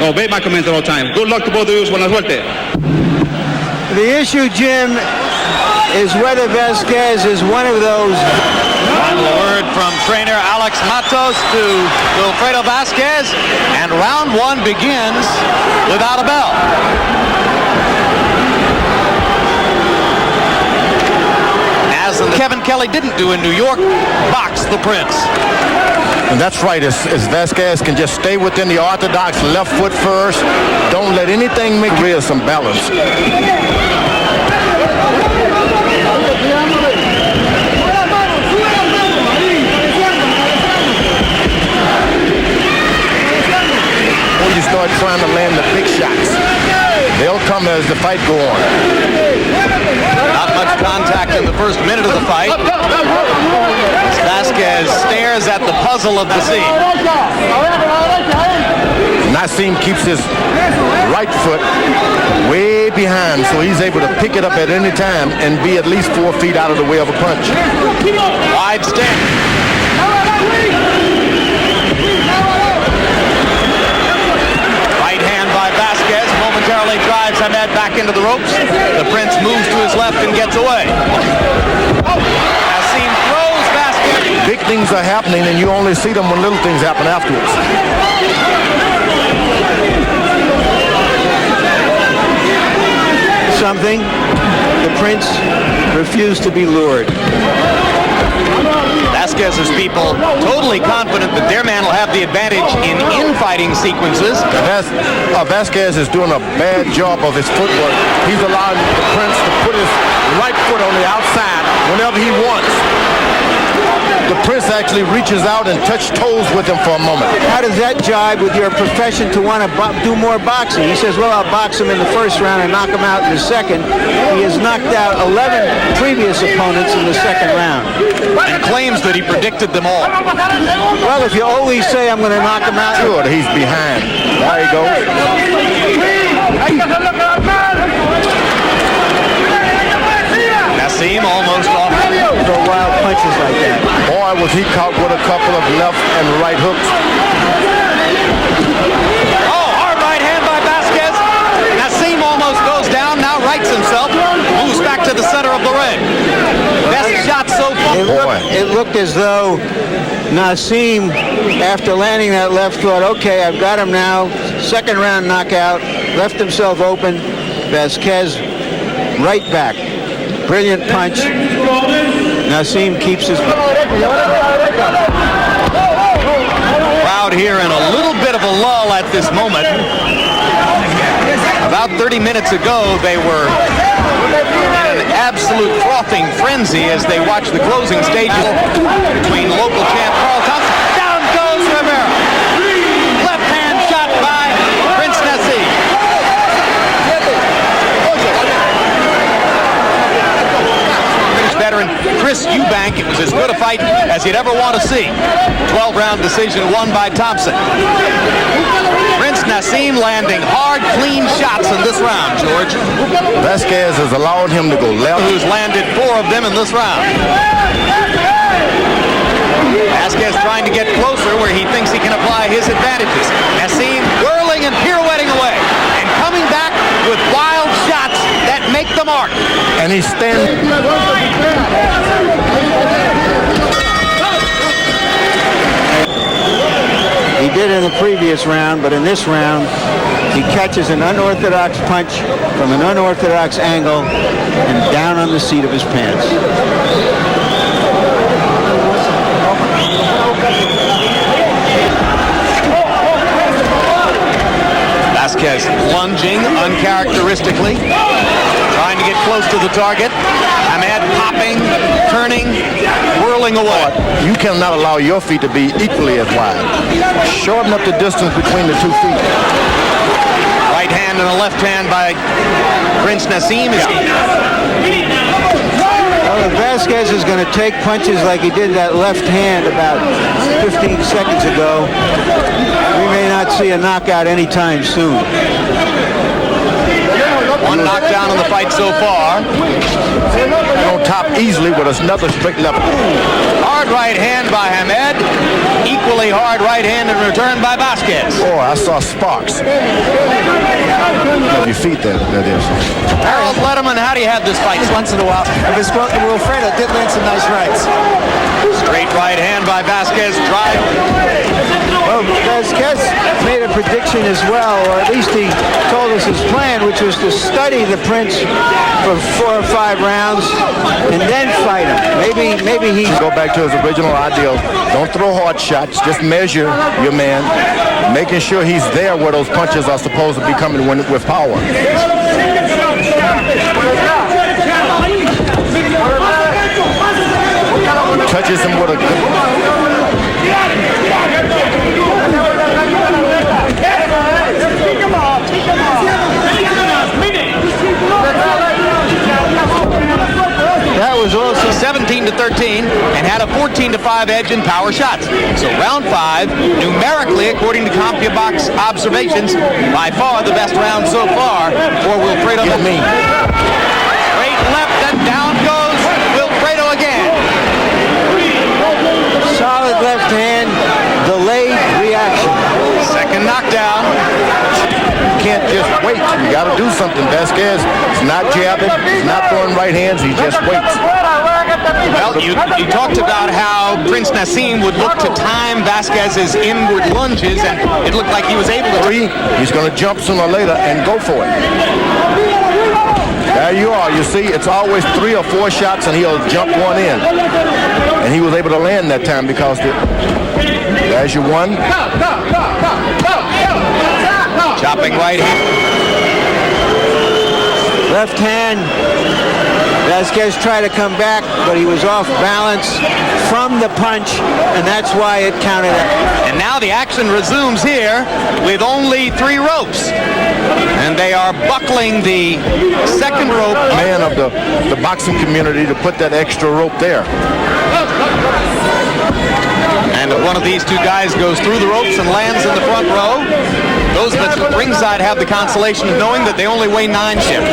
obey my commands at all times. Good luck to both of you. Buena suerte. The issue, Jim, is whether Vasquez is one of those. Final word from trainer Alex Matos to Wilfredo Vasquez, and round one begins without a bell. As Kevin Kelly didn't do in New York, box the Prince. And that's right, as Vasquez can just stay within the orthodox left foot first. Don't let anything make real some balance. Before you start trying to land the big shots, they'll come as the fight go on. Not much contact in the first minute of the fight. Vasquez stares at the puzzle of the scene. Naseem keeps his right foot way behind, so he's able to pick it up at any time and be at least 4 feet out of the way of a punch. Wide stance. Right hand by Vasquez momentarily drives Ahmed back into the ropes. The Prince moves to his left and gets away. Naseem throws Vasquez. Big things are happening, and you only see them when little things happen afterwards. Something, the Prince refused to be lured. Vasquez's people totally confident that their man will have the advantage in infighting sequences. Vasquez is doing a bad job of his footwork. He's allowing the Prince to put his right foot on the outside whenever he wants. The Prince actually reaches out and touches toes with him for a moment. How does that jibe with your profession to want to do more boxing? He says, well, I'll box him in the first round and knock him out in the second. He has knocked out 11 previous opponents in the second round. And claims that he predicted them all. Well, if you always say I'm going to knock him out. Sure, he's behind. There he goes. Naseem almost off. Throw wild punches like that. Boy, was he caught with a couple of left and right hooks. Oh, hard right hand by Vasquez. Naseem almost goes down, now rights himself, moves back to the center of the ring. Best shot so far. It looked as though Naseem, after landing that left, thought, okay, I've got him now. Second round knockout, left himself open. Vasquez right back. Brilliant punch. Naseem keeps his... Crowd here in a little bit of a lull at this moment. About 30 minutes ago, they were in an absolute frothing frenzy as they watched the closing stages between local champ Carl Thompson. Down goes Rivera. Left hand shot by Prince Naseem. Veteran Chris Eubank, it was as good a fight as you'd ever want to see. 12-round decision won by Thompson. Prince Naseem landing hard, clean shots in this round, George. Vasquez has allowed him to go left. Who's landed 4 of them in this round. Vasquez trying to get closer where he thinks he can apply his advantages. Naseem whirling and pirouetting away and coming back with wild shots that make the mark. And he's standing. He did in the previous round, but in this round, he catches an unorthodox punch from an unorthodox angle and down on the seat of his pants. Vasquez lunging uncharacteristically, trying to get close to the target. Ahmed popping, turning, whirling away. You cannot allow your feet to be equally as wide. Shorten up the distance between the 2 feet. Right hand and a left hand by Prince Naseem. Well, if Vasquez is going to take punches like he did that left hand about 15 seconds ago, we may not see a knockout anytime soon. One knockdown in the fight so far. and on top easily with another straight left. Hard right hand by Hamed. Equally hard right hand in return by Vasquez. Oh, I saw sparks. Your feet that is. Harold Letterman, how do you have this fight? Once in a while. If it's Wilfredo did land some nice rights. Straight right hand by Vasquez. Drive. Well, Vasquez made a prediction as well, or at least he told us his plan, which was to study the Prince for 4 or 5 rounds and then fight him. Maybe he Go back to his original ideal. Don't throw hard shots. Just measure your man, making sure he's there where those punches are supposed to be coming with power. Touches him with a good... that was also 17-13 and had a 14-5 edge in power shots. So round 5, numerically, according to CompuBox observations, by far the best round so far for Wilfredo. Straight left and down goes Wilfredo again. solid left hand, delayed reaction. Second knockdown. You can't just wait. You got to do something. Vasquez is not jabbing. He's not throwing right hands. He just waits. Well, you talked about how Prince Naseem would look to time Vasquez's inward lunges, and it looked like he was able to. He's going to jump sooner or later and go for it. There you are. You see, it's always 3 or 4 shots, and he'll jump one in. And he was able to land that time because there's your one. Chopping right hand. Left hand. Vasquez tried to come back, but he was off balance from the punch, and that's why it counted. And now the action resumes here with only 3 ropes. And they are buckling the second rope. Man of the boxing community to put that extra rope there. And one of these 2 guys goes through the ropes and lands in the front row. Those at ringside have the consolation of knowing that they only weigh 9 shift.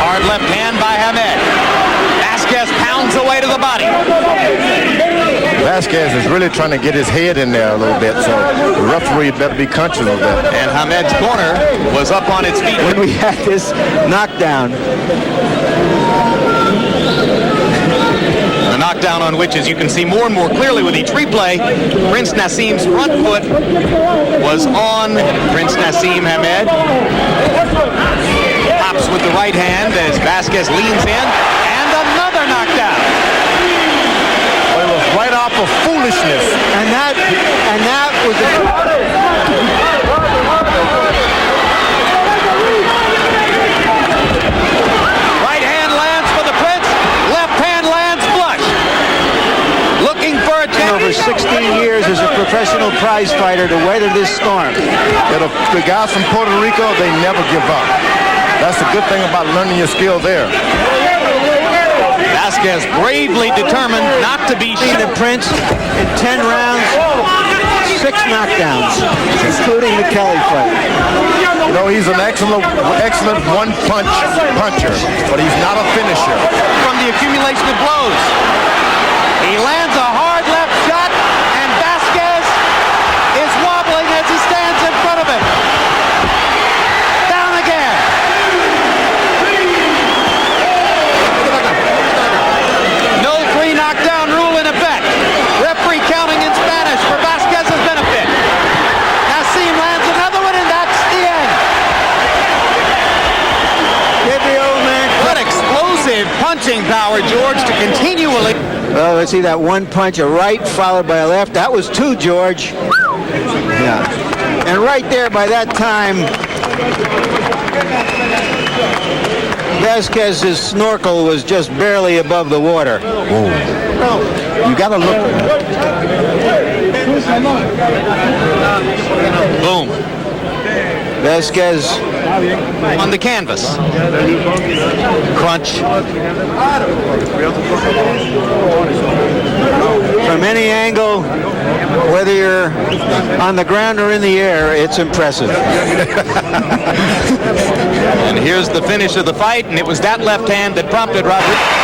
Hard left hand by Hamed. Vasquez pounds away to the body. Vasquez is really trying to get his head in there a little bit, so the referee better be conscious of that. And Hamed's corner was up on its feet. When we had this knockdown. The knockdown on which, as you can see more and more clearly with each replay, Prince Naseem's front foot was on Prince Naseem Hamed. Pops with the right hand as Vasquez leans in, and another knockdown. Well, it was right off of foolishness. And that was Right hand lands for the Prince. Left hand lands flush. Looking for a chance. over 16 years as a professional prize fighter to weather this storm. The guys from Puerto Rico, they never give up. That's the good thing about learning your skill there. Vasquez bravely determined not to be The Prince in 10 rounds, 6 knockdowns, including the Kelly fight. You know, he's an excellent one-punch puncher, but he's not a finisher. from the accumulation of blows. He lands a hard left shot, and Vasquez is wobbling as he stands in front of him. Down again. No 3 knockdown rule in effect. Referee counting in Spanish for Vasquez's benefit. Naseem lands another one, and that's the end. Give the old man. What explosive punching power, George, to continually. Well, let's see that one punch, a right followed by a left. That was 2, George. Yeah. And right there by that time, Vasquez's snorkel was just barely above the water. Whoa. You got to look. Boom. Vasquez On the canvas. Crunch. from any angle, whether you're on the ground or in the air, it's impressive. And here's the finish of the fight, and it was that left hand that prompted Rodriguez.